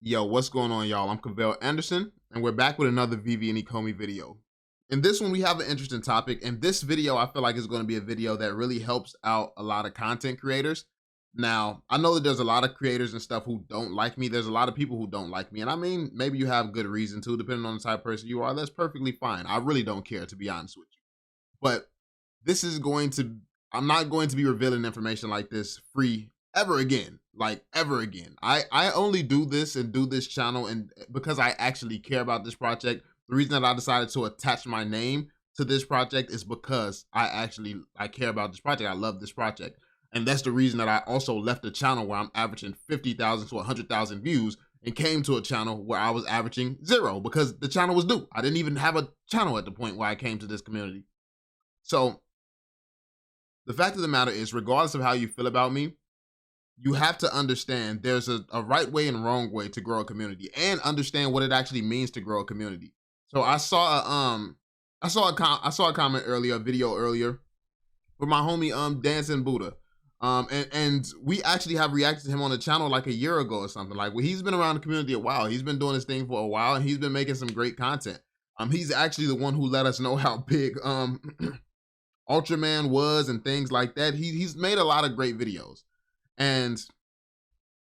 Yo, what's going on, y'all? I'm Cavell Anderson, and we're back with another VeVe and Ecomi video. In this one, we have an interesting topic, and this video, I feel like is going to be a video that really helps out a lot of content creators. Now, I know that there's a lot of creators and stuff who don't like me. There's a lot of people who don't like me, and I mean, maybe you have good reason to, depending on the type of person you are. That's perfectly fine. I really don't care, to be honest with you. But this is I'm not going to be revealing information like this free ever again, like ever again. I only do this and do this channel and because I actually care about this project. The reason that I decided to attach my name to this project is because I care about this project. I love this project. And that's the reason that I also left a channel where I'm averaging 50,000 to 100,000 views and came to a channel where I was averaging 0 because the channel was new. I didn't even have a channel at the point where I came to this community. So the fact of the matter is, regardless of how you feel about me, you have to understand there's a right way and wrong way to grow a community and understand what it actually means to grow a community. So I saw a comment earlier, a video earlier with my homie Dancing Buddha. And we actually have reacted to him on the channel like a year ago or something. Like, well, he's been around the community a while. He's been doing his thing for a while and he's been making some great content. He's actually the one who let us know how big Ultraman was and things like that. He's made a lot of great videos. And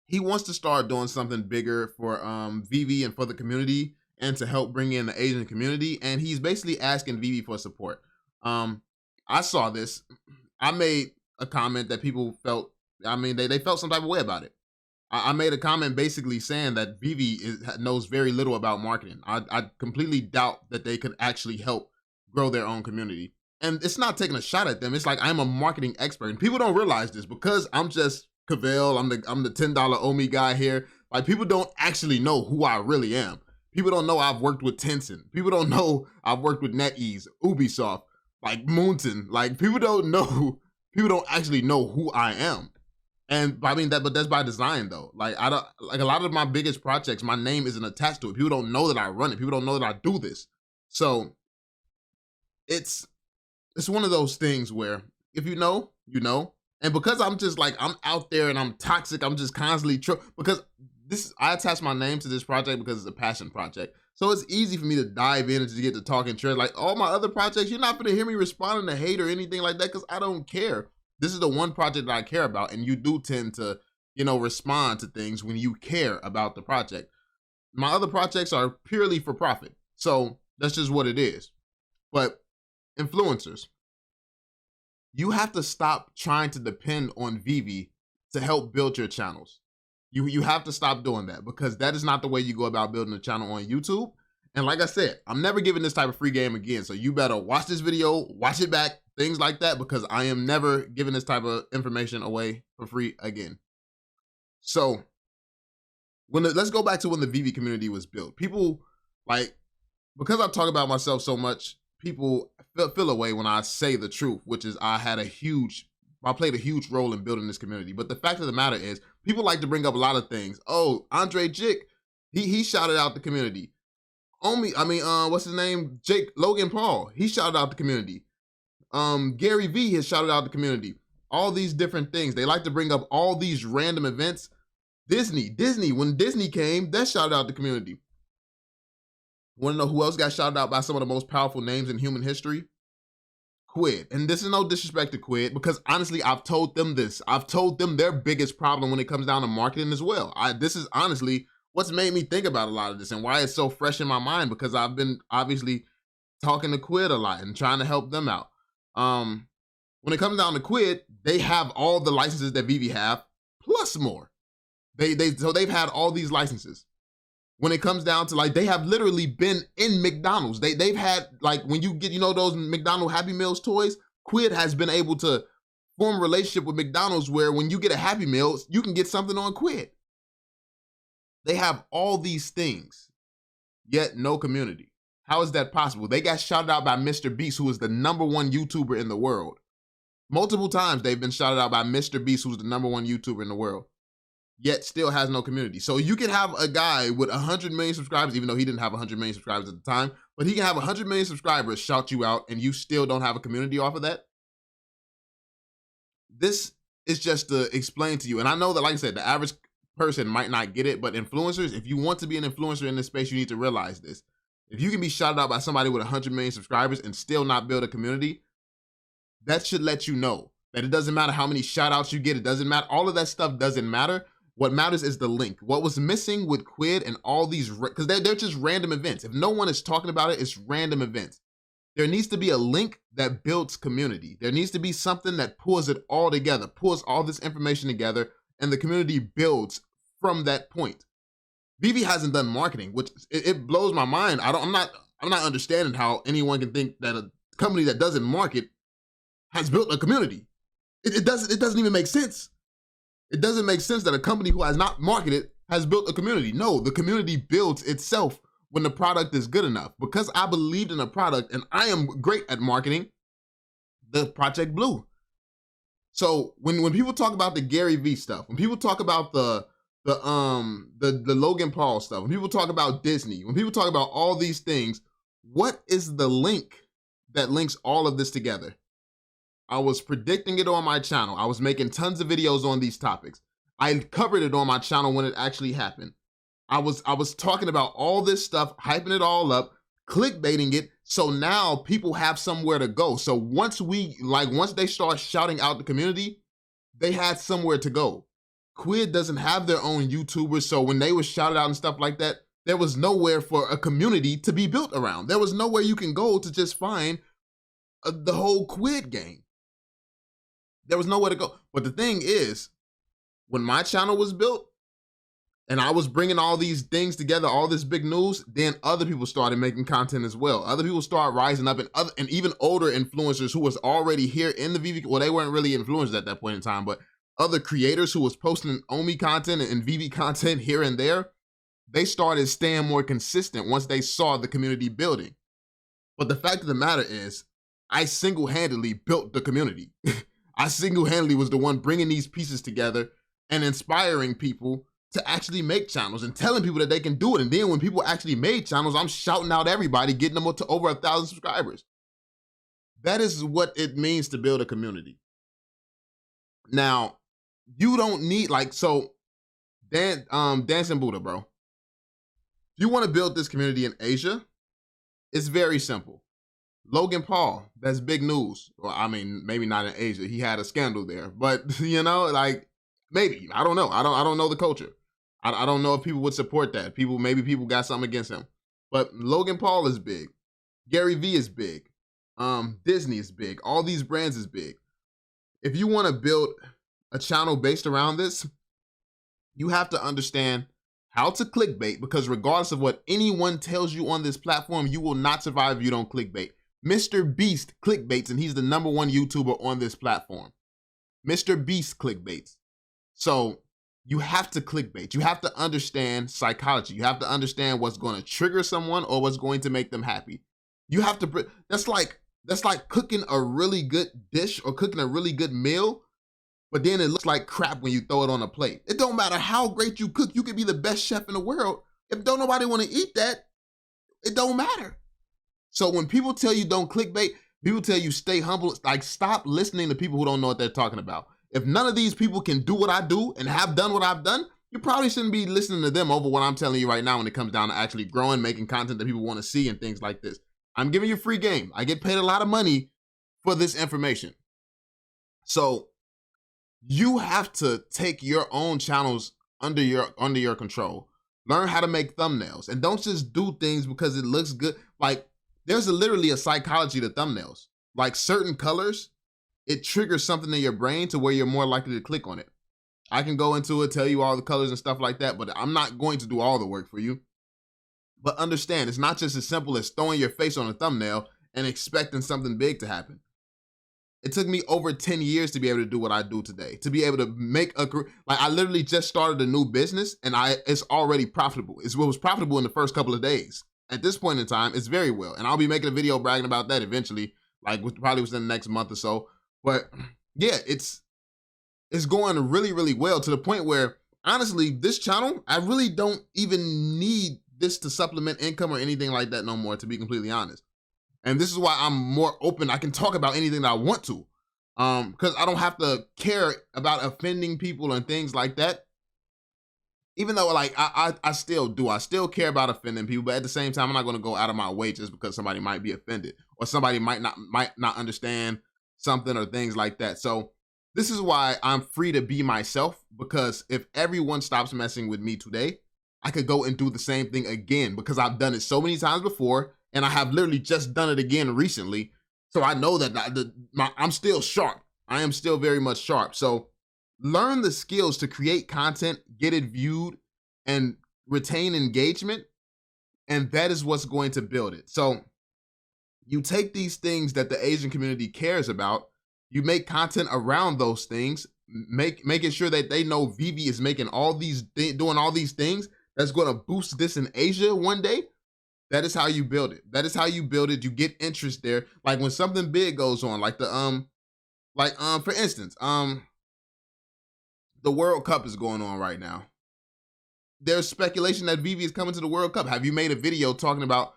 he wants to start doing something bigger for VeVe and for the community and to help bring in the Asian community. And he's basically asking VeVe for support. I saw this. I made a comment that people felt, they felt some type of way about it. I made a comment basically saying that VeVe knows very little about marketing. I completely doubt that they could actually help grow their own community. And it's not taking a shot at them. It's like, I'm a marketing expert. And people don't realize this because I'm just Cavell, I'm the $10 Omi guy here. Like, people don't actually know who I really am. People don't know I've worked with Tencent. People don't know I've worked with NetEase, Ubisoft, like Moonton. Like, people don't actually know who I am. And I mean but that's by design though. Like, a lot of my biggest projects, my name isn't attached to it. People don't know that I run it. People don't know that I do this. So it's one of those things where if you know, you know. And because I'm just like, I'm out there and I'm toxic, I'm just constantly because I attach my name to this project because it's a passion project. So it's easy for me to dive in and just get to talking trash. Like all my other projects, you're not gonna hear me responding to hate or anything like that because I don't care. This is the one project that I care about, and you do tend to, respond to things when you care about the project. My other projects are purely for profit. So that's just what it is. But influencers, you have to stop trying to depend on VeVe to help build your channels. You have to stop doing that because that is not the way you go about building a channel on YouTube. And like I said, I'm never giving this type of free game again. So you better watch this video, watch it back, things like that, because I am never giving this type of information away for free again. So let's go back to when the VeVe community was built. People, because I talk about myself so much, people feel away when I say the truth, which is I played a huge role in building this community. But the fact of the matter is, people like to bring up a lot of things. Oh, Andre Jick, he shouted out the community. What's his name? Logan Paul, he shouted out the community. Gary V has shouted out the community. All these different things. They like to bring up all these random events. Disney, when Disney came, that shouted out the community. Want to know who else got shouted out by some of the most powerful names in human history? Quid. And this is no disrespect to Quid, because honestly, I've told them this. I've told them their biggest problem when it comes down to marketing as well. This is honestly what's made me think about a lot of this and why it's so fresh in my mind, because I've been obviously talking to Quid a lot and trying to help them out. When it comes down to Quid, they have all the licenses that VeVe have, plus more. So they've had all these licenses. When it comes down to they have literally been in McDonald's. They've had when you get, those McDonald's Happy Meals toys, Quid has been able to form a relationship with McDonald's where when you get a Happy Meal, you can get something on Quid. They have all these things, yet no community. How is that possible? They got shouted out by Mr. Beast, who is the #1 YouTuber in the world. Multiple times they've been shouted out by Mr. Beast, who's the #1 YouTuber in the world, yet still has no community. So you can have a guy with 100 million subscribers, even though he didn't have 100 million subscribers at the time, but he can have 100 million subscribers shout you out and you still don't have a community off of that. This is just to explain to you. And I know that, like I said, the average person might not get it, but influencers, if you want to be an influencer in this space, you need to realize this. If you can be shouted out by somebody with 100 million subscribers and still not build a community, that should let you know that it doesn't matter how many shout outs you get. It doesn't matter. All of that stuff doesn't matter. What matters is the link. What was missing with Quid and all these, because they're just random events. If no one is talking about it, it's random events. There needs to be a link that builds community. There needs to be something that pulls it all together, pulls all this information together, and the community builds from that point. VeVe hasn't done marketing, which it blows my mind. I'm not understanding how anyone can think that a company that doesn't market has built a community. It doesn't even make sense. It doesn't make sense that a company who has not marketed has built a community. No, the community builds itself when the product is good enough. Because I believed in a product and I am great at marketing, the project blew. So when people talk about the Gary Vee stuff, when people talk about the Logan Paul stuff, when people talk about Disney, when people talk about all these things, what is the link that links all of this together? I was predicting it on my channel. I was making tons of videos on these topics. I covered it on my channel when it actually happened. I was talking about all this stuff, hyping it all up, clickbaiting it, so now people have somewhere to go. So once they start shouting out the community, they had somewhere to go. Quid doesn't have their own YouTubers, so when they were shouted out and stuff like that, there was nowhere for a community to be built around. There was nowhere you can go to just find the whole Quid gang. There was nowhere to go. But the thing is, when my channel was built and I was bringing all these things together, all this big news, then other people started making content as well. Other people started rising up, and even older influencers who was already here in the VeVe, well, they weren't really influencers at that point in time, but other creators who was posting Ecomi content and VeVe content here and there, they started staying more consistent once they saw the community building. But the fact of the matter is, I single-handedly built the community. I single-handedly was the one bringing these pieces together and inspiring people to actually make channels and telling people that they can do it. And then when people actually made channels, I'm shouting out everybody, getting them up to over 1,000 subscribers. That is what it means to build a community. Now, you don't need, Dancing Buddha, bro. If you want to build this community in Asia, it's very simple. Logan Paul, that's big news. Well, I mean, maybe not in Asia. He had a scandal there, but maybe. I don't know. I don't know the culture. I don't know if people would support that. Maybe people got something against him. But Logan Paul is big. Gary Vee is big. Disney is big. All these brands is big. If you want to build a channel based around this, you have to understand how to clickbait, because regardless of what anyone tells you on this platform, you will not survive if you don't clickbait. Mr. Beast clickbaits, and he's the #1 YouTuber on this platform. Mr. Beast clickbaits. So you have to clickbait. You have to understand psychology. You have to understand what's going to trigger someone or what's going to make them happy. You have to, that's like cooking a really good dish or cooking a really good meal, but then it looks like crap when you throw it on a plate. It don't matter how great you cook. You could be the best chef in the world. If don't nobody want to eat that, it don't matter. So when people tell you don't clickbait, people tell you stay humble, stop listening to people who don't know what they're talking about. If none of these people can do what I do and have done what I've done, you probably shouldn't be listening to them over what I'm telling you right now when it comes down to actually growing, making content that people want to see and things like this. I'm giving you free game. I get paid a lot of money for this information. So you have to take your own channels under your control. Learn how to make thumbnails, and don't just do things because it looks good. There's literally a psychology to thumbnails. Like certain colors, it triggers something in your brain to where you're more likely to click on it. I can go into it, tell you all the colors and stuff like that, but I'm not going to do all the work for you. But understand, it's not just as simple as throwing your face on a thumbnail and expecting something big to happen. It took me over 10 years to be able to do what I do today, to be able to make a career. I literally just started a new business and it's already profitable. It was profitable in the first couple of days. At this point in time, it's very well. And I'll be making a video bragging about that eventually, probably within the next month or so. But yeah, it's going really, really well, to the point where, honestly, this channel, I really don't even need this to supplement income or anything like that no more, to be completely honest. And this is why I'm more open. I can talk about anything that I want to, because I don't have to care about offending people and things like that. even though like I still do, I still care about offending people, but at the same time, I'm not going to go out of my way just because somebody might be offended or somebody might not understand something or things like that. So this is why I'm free to be myself, because if everyone stops messing with me today, I could go and do the same thing again, because I've done it so many times before, and I have literally just done it again recently. So I know that I'm still sharp. I am still very much sharp. So learn the skills to create content, get it viewed, and retain engagement, and that is what's going to build it. So you take these things that the Asian community cares about, you make content around those things, making sure that they know VeVe is making all these doing all these things that's going to boost this in Asia one day. That is how you build it. That is how you build it. You get interest there. Like when something big goes on, like for instance, the World Cup is going on right now. There's speculation that VeVe is coming to the World Cup. Have you made a video talking about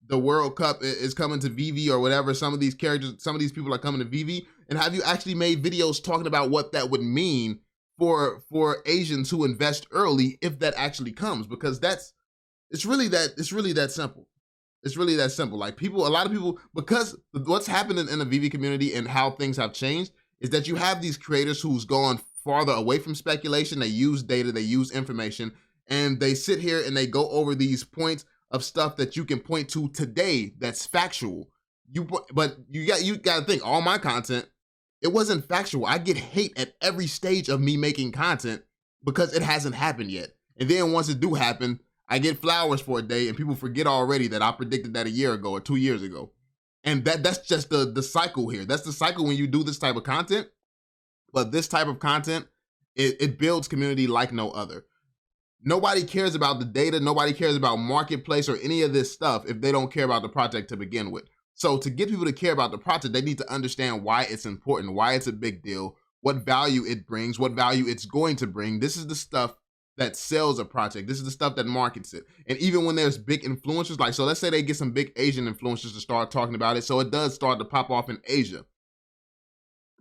the World Cup is coming to VeVe or whatever? Some of these characters, some of these people are coming to VeVe. And have you actually made videos talking about what that would mean for Asians who invest early if that actually comes? Because it's really that simple. It's really that simple. Like a lot of people, because what's happening in the VeVe community and how things have changed is that you have these creators who's gone farther away from speculation. They use data, they use information, and they sit here and they go over these points of stuff that you can point to today that's factual. But you got to think, all my content, it wasn't factual. I get hate at every stage of me making content because it hasn't happened yet. And then once it do happen, I get flowers for a day and people forget already that I predicted that a year ago or 2 years ago. And that's just the cycle here. That's the cycle when you do this type of content. But this type of content, it builds community like no other. Nobody cares about the data. Nobody cares about marketplace or any of this stuff if they don't care about the project to begin with. So to get people to care about the project, they need to understand why it's important, why it's a big deal, what value it brings, what value it's going to bring. This is the stuff that sells a project. This is the stuff that markets it. And even when there's big influencers, like, so let's say they get some big Asian influencers to start talking about it. So it does start to pop off in Asia.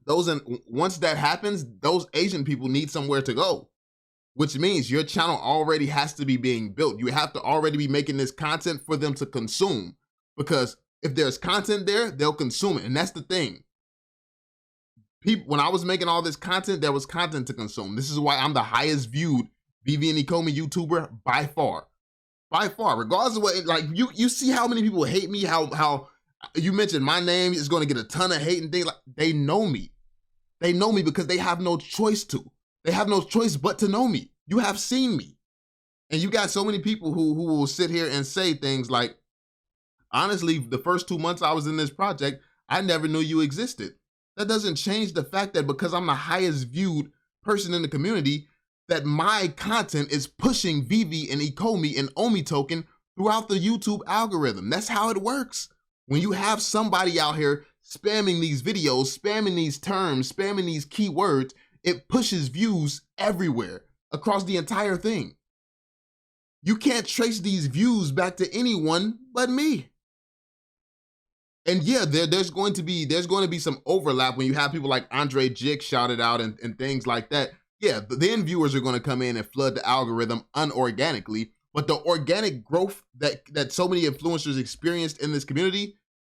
Once that happens, those Asian people need somewhere to go, which means your channel already has to be being built. You have to already be making this content for them to consume, because if there's content there, they'll consume it. And that's the thing. When I was making all this content, there was content to consume. This is why I'm the highest viewed VeVe and Ecomi YouTuber by far. By far, regardless of what, like you see how many people hate me, how you mentioned my name is going to get a ton of hate and things. Like, they know me. They know me because they have no choice to. They have no choice but to know me. You have seen me. And you got so many people who will sit here and say things like, honestly, the first 2 months I was in this project, I never knew you existed. That doesn't change the fact that because I'm the highest viewed person in the community, that my content is pushing VeVe and Ecomi and Omi token throughout the YouTube algorithm. That's how it works. When you have somebody out here spamming these videos, spamming these terms, spamming these keywords, it pushes views everywhere across the entire thing. You can't trace these views back to anyone but me. And yeah, there's going to be some overlap when you have people like Andre Jig shouted out and things like that. Yeah, the end viewers are going to come in and flood the algorithm unorganically, but the organic growth that so many influencers experienced in this community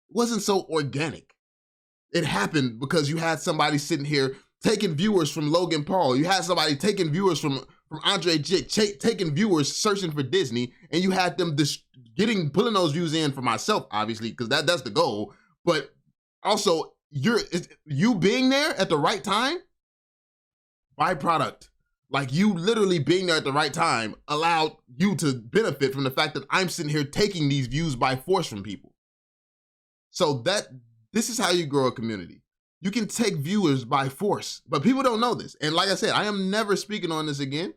wasn't so organic. It happened because you had somebody sitting here taking viewers from Logan Paul. You had somebody taking viewers from Andre Jig, taking viewers searching for Disney, and you had them pulling those views in for myself, obviously, because that's the goal. But also, you being there at the right time, byproduct. Like, you literally being there at the right time allowed you to benefit from the fact that I'm sitting here taking these views by force from people. So this is how you grow a community. You can take viewers by force, but people don't know this. And like I said, I am never speaking on this again.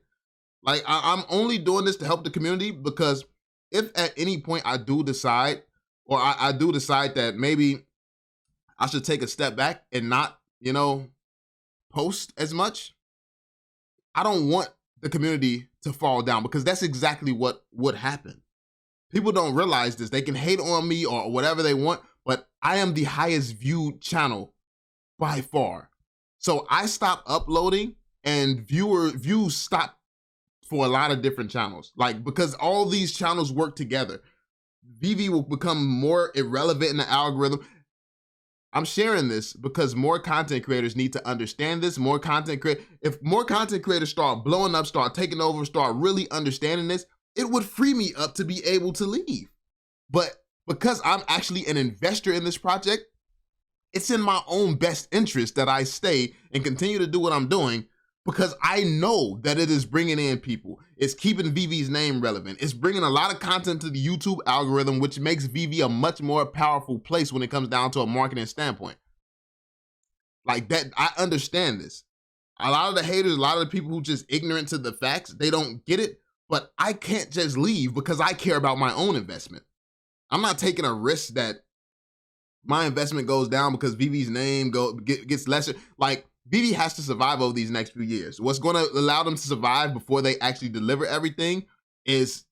Like, I'm only doing this to help the community, because if at any point I do decide, or I do decide that maybe I should take a step back and not, post as much, I don't want the community to fall down, because that's exactly what would happen. People don't realize this. They can hate on me or whatever they want, but I am the highest viewed channel by far. So I stopped uploading and views stopped for a lot of different channels. Like, because all these channels work together, VeVe will become more irrelevant in the algorithm. I'm sharing this because more content creators need to understand this. If more content creators start blowing up, start taking over, start really understanding this, it would free me up to be able to leave. But because I'm actually an investor in this project, it's in my own best interest that I stay and continue to do what I'm doing, because I know that it is bringing in people. It's keeping VeVe's name relevant. It's bringing a lot of content to the YouTube algorithm, which makes VeVe a much more powerful place when it comes down to a marketing standpoint. Like that, I understand this. A lot of the haters, a lot of the people who just ignorant to the facts, they don't get it, but I can't just leave because I care about my own investment. I'm not taking a risk that my investment goes down because VeVe's name gets lesser. Like, VeVe has to survive over these next few years. What's going to allow them to survive before they actually deliver everything is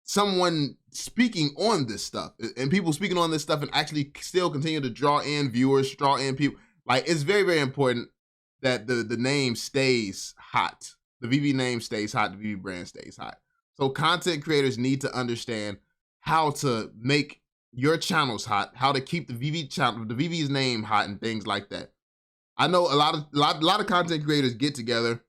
someone speaking on this stuff, and people speaking on this stuff and actually still continue to draw in viewers, draw in people. Like, it's very, very important that the name stays hot. The VeVe name stays hot. The VeVe brand stays hot. So content creators need to understand how to make your channels hot, how to keep the VeVe channel, the VeVe's name hot, and things like that. I know a lot of content creators get together,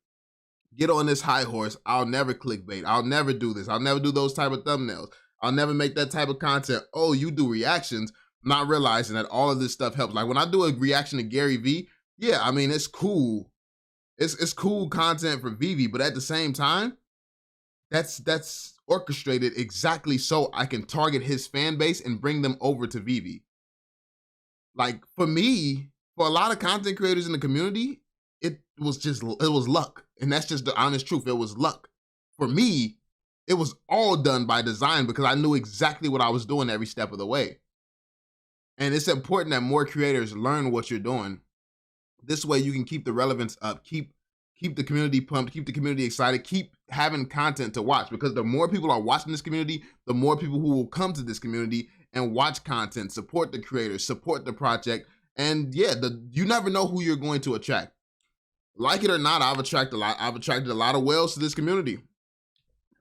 get on this high horse. I'll never clickbait. I'll never do this. I'll never do those type of thumbnails. I'll never make that type of content. Oh, you do reactions, not realizing that all of this stuff helps. Like when I do a reaction to Gary Vee, yeah, I mean, it's cool. It's cool content for VeVe, but at the same time, that's orchestrated exactly so I can target his fan base and bring them over to VeVe. Like for me, for a lot of content creators in the community, it was luck. And that's just the honest truth. It was luck. For me, it was all done by design because I knew exactly what I was doing every step of the way. And it's important that more creators learn what you're doing. This way you can keep the relevance up, keep the community pumped, keep the community excited, keep having content to watch, because the more people are watching this community, the more people who will come to this community and watch content, support the creators, support the project. And yeah, you never know who you're going to attract. Like it or not, I've attracted a lot of whales to this community.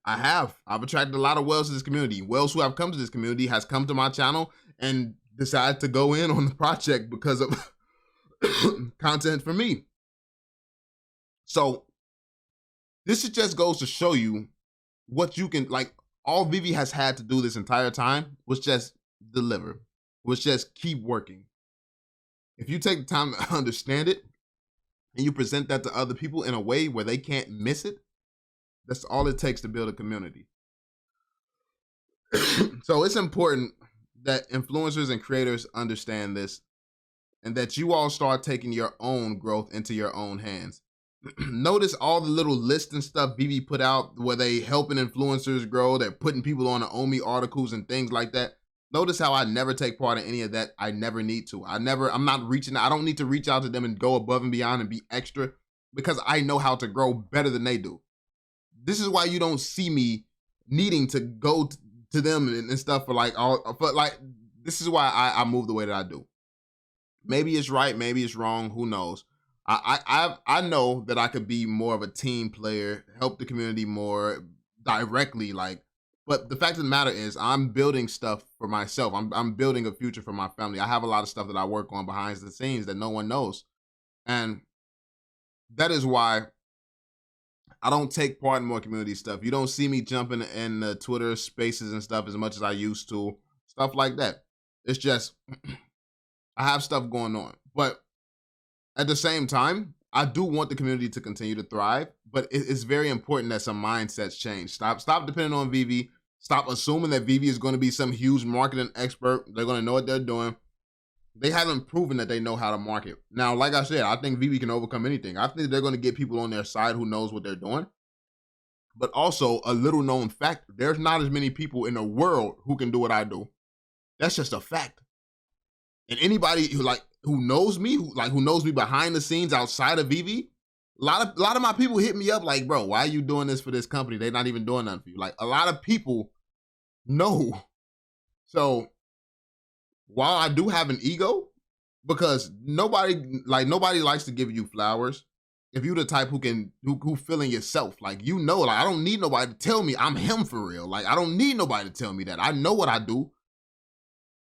I've attracted a lot of whales to this community. Whales who have come to this community has come to my channel and decided to go in on the project because of content for me. So this just goes to show you what you can, like, all VeVe has had to do this entire time was just deliver, was just keep working. If you take the time to understand it and you present that to other people in a way where they can't miss it, that's all it takes to build a community. So it's important that influencers and creators understand this and that you all start taking your own growth into your own hands. Notice all the little lists and stuff VeVe put out where they helping influencers grow. They're putting people on the Ecomi articles and things like that. Notice how I never take part in any of that. I never need to. I don't need to reach out to them and go above and beyond and be extra because I know how to grow better than they do. This is why you don't see me needing to go to them and stuff this is why I move the way that I do. Maybe it's right, maybe it's wrong, who knows? I know that I could be more of a team player, help the community more directly, but the fact of the matter is I'm building stuff for myself. I'm building a future for my family. I have a lot of stuff that I work on behind the scenes that no one knows. And that is why I don't take part in more community stuff. You don't see me jumping in the Twitter spaces and stuff as much as I used to, stuff like that. It's just, I have stuff going on. But at the same time, I do want the community to continue to thrive, but it's very important that some mindsets change. Stop depending on VeVe. Stop assuming that VeVe is going to be some huge marketing expert. They're going to know what they're doing. They haven't proven that they know how to market. Now, like I said, I think VeVe can overcome anything. I think they're going to get people on their side who knows what they're doing. But also, a little known fact, there's not as many people in the world who can do what I do. That's just a fact. And anybody who knows me, who knows me behind the scenes outside of VeVe, a lot of my people hit me up like, bro, why are you doing this for this company? They're not even doing nothing for you. Like, a lot of people know. So while I do have an ego, because nobody likes to give you flowers, if you the type who feeling yourself, like, you know, like, I don't need nobody to tell me I'm him for real. Like, I don't need nobody to tell me that. I know what I do,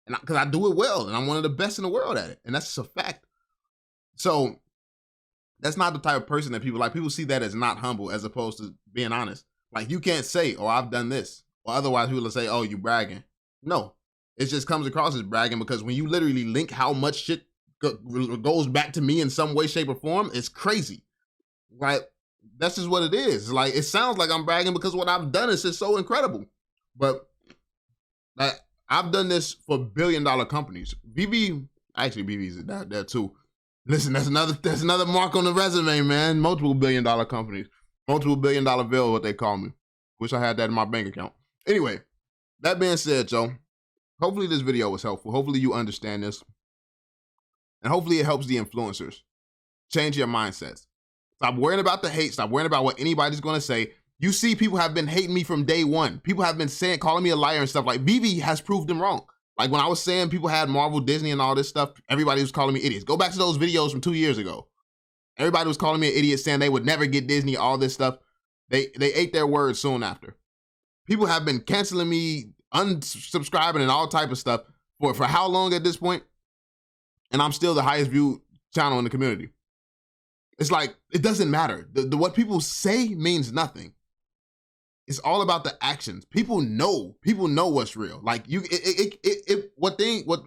and because I do it well, and I'm one of the best in the world at it, and that's just a fact. So that's not the type of person that people see that as not humble, as opposed to being honest. Like, you can't say, "Oh, I've done this," or otherwise people will say, "Oh, you bragging." No, it just comes across as bragging, because when you literally link how much shit goes back to me in some way, shape, or form, it's crazy. Like, that's just what it is. Like, it sounds like I'm bragging because what I've done is just so incredible. But like, I've done this for billion-dollar companies. VeVe, actually VeVe's there too. Listen, that's another mark on the resume, man. Multiple billion-dollar companies. Multiple billion-dollar bill, what they call me. Wish I had that in my bank account. Anyway, that being said, Joe, hopefully this video was helpful. Hopefully you understand this. And hopefully it helps the influencers. Change your mindsets. Stop worrying about the hate. Stop worrying about what anybody's going to say. You see, people have been hating me from day one. People have been calling me a liar and stuff. Like, VeVe has proved them wrong. Like, when I was saying people had Marvel, Disney, and all this stuff, everybody was calling me idiots. Go back to those videos from 2 years ago. Everybody was calling me an idiot, saying they would never get Disney, all this stuff. They ate their words soon after. People have been canceling me, unsubscribing, and all type of stuff for how long at this point? And I'm still the highest viewed channel in the community. It's like, it doesn't matter. What people say means nothing. It's all about the actions. People know what's real. Like, what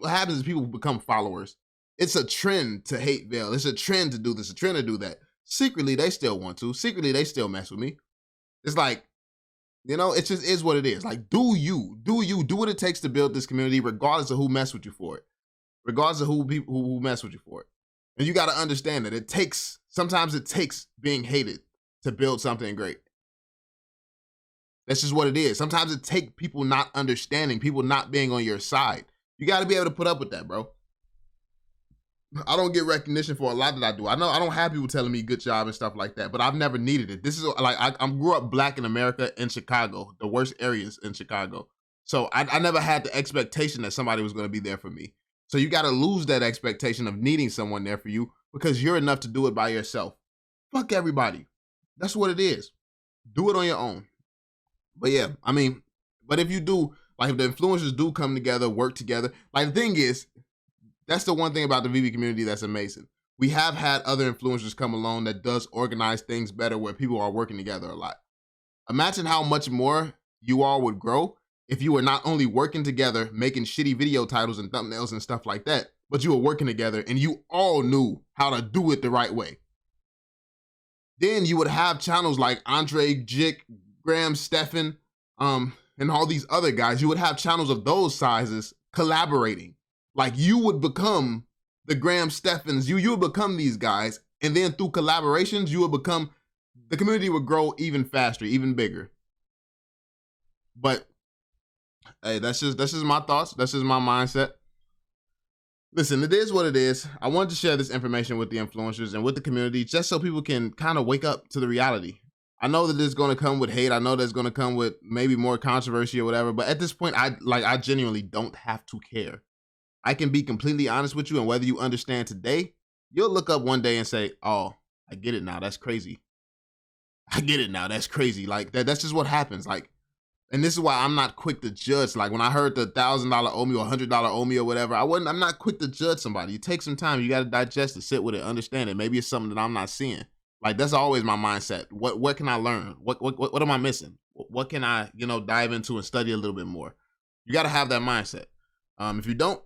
happens is people become followers. It's a trend to hate Veil. It's a trend to do this, a trend to do that. Secretly, they still want to. Secretly, they still mess with me. It's like, you know, it just is what it is. Like, do what it takes to build this community, regardless of who mess with you for it. Regardless of who mess with you for it. And you got to understand that sometimes it takes being hated to build something great. That's just what it is. Sometimes it takes people not understanding, people not being on your side. You got to be able to put up with that, bro. I don't get recognition for a lot that I do. I know I don't have people telling me good job and stuff like that, but I've never needed it. This is like, I grew up black in America, in Chicago, the worst areas in Chicago. So I never had the expectation that somebody was going to be there for me. So you got to lose that expectation of needing someone there for you, because you're enough to do it by yourself. Fuck everybody. That's what it is. Do it on your own. But yeah, I mean, but if you do, like, if the influencers do come together, work together, like, the thing is, that's the one thing about the VeVe community that's amazing. We have had other influencers come along that does organize things better, where people are working together a lot. Imagine how much more you all would grow if you were not only working together, making shitty video titles and thumbnails and stuff like that, but you were working together and you all knew how to do it the right way. Then you would have channels like Andre, Jick, Graham, Stefan, and all these other guys. You would have channels of those sizes collaborating. Like, you would become the Graham Steffans, you would become these guys, and then through collaborations, the community would grow even faster, even bigger. But hey, that's just my thoughts. That's just my mindset. Listen, it is what it is. I wanted to share this information with the influencers and with the community, just so people can kind of wake up to the reality. I know that it's going to come with hate. I know that's going to come with maybe more controversy or whatever. But at this point, I genuinely don't have to care. I can be completely honest with you, and whether you understand today, you'll look up one day and say, "Oh, I get it now. That's crazy. I get it now. That's crazy." Like, that's just what happens. Like, and this is why I'm not quick to judge. Like, when I heard the $1,000 OMI or $100 OMI or whatever, I'm not quick to judge somebody. You take some time. You got to digest it, sit with it, understand it. Maybe it's something that I'm not seeing. Like, that's always my mindset. What can I learn? What am I missing? What can I, dive into and study a little bit more? You got to have that mindset. If you don't,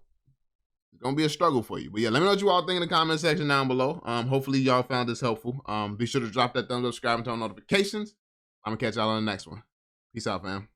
it's going to be a struggle for you. But yeah, let me know what you all think in the comment section down below. Hopefully y'all found this helpful. Be sure to drop that thumbs up, subscribe, and turn on notifications. I'm going to catch y'all on the next one. Peace out, fam.